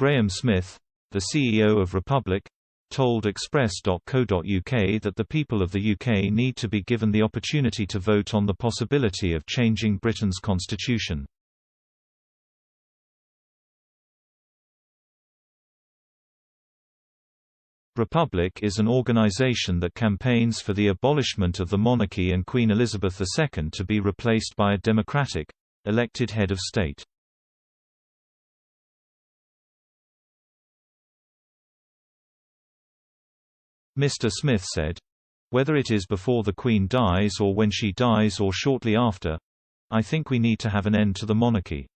Graham Smith, the CEO of Republic, told Express.co.uk that the people of the UK need to be given the opportunity to vote on the possibility of changing Britain's constitution. Republic is an organisation that campaigns for the abolishment of the monarchy and Queen Elizabeth II to be replaced by a democratic, elected head of state. Mr. Smith said, "Whether it is before the Queen dies or when she dies or shortly after, I think we need to have an end to the monarchy.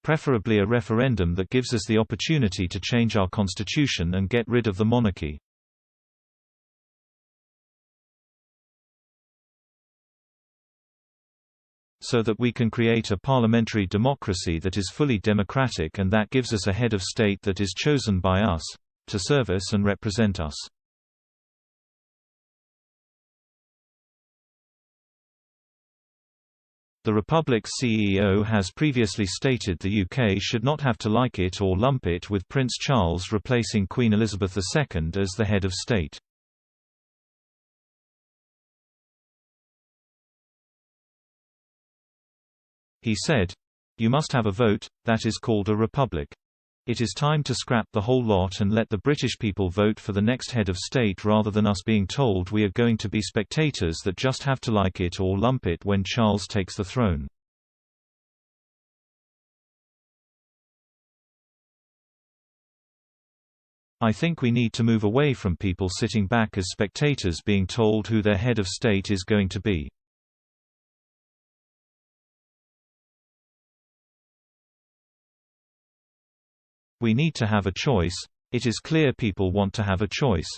Preferably a referendum that gives us the opportunity to change our constitution and get rid of the monarchy. So that we can create a parliamentary democracy that is fully democratic and that gives us a head of state that is chosen by us, to serve us and represent us." The Republic's CEO has previously stated the UK should not have to like it or lump it with Prince Charles replacing Queen Elizabeth II as the head of state. He said, "You must have a vote, that is called a republic. It is time to scrap the whole lot and let the British people vote for the next head of state rather than us being told we are going to be spectators that just have to like it or lump it when Charles takes the throne." "I think we need to move away from people sitting back as spectators being told who their head of state is going to be." "We need to have a choice. It is clear people want to have a choice.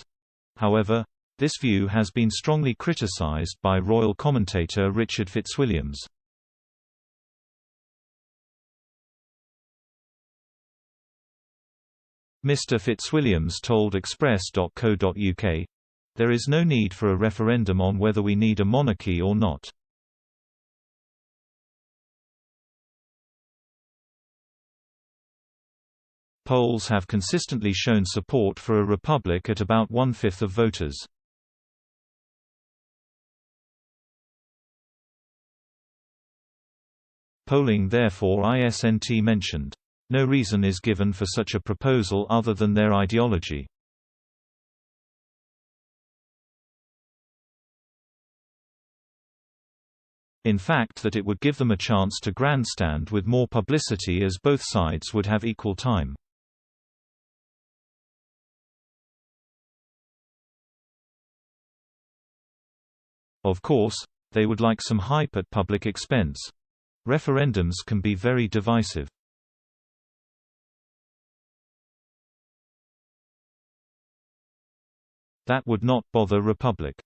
However, this view has been strongly criticised by royal commentator Richard Fitzwilliams. Mr. Fitzwilliams told Express.co.uk, "There is no need for a referendum on whether we need a monarchy or not. Polls have consistently shown support for a republic at about 1/5 of voters. Polling therefore isn't mentioned. No reason is given for such a proposal other than their ideology. In fact that it would give them a chance to grandstand with more publicity as both sides would have equal time. Of course, they would like some hype at public expense. Referendums can be very divisive. That would not bother Republic.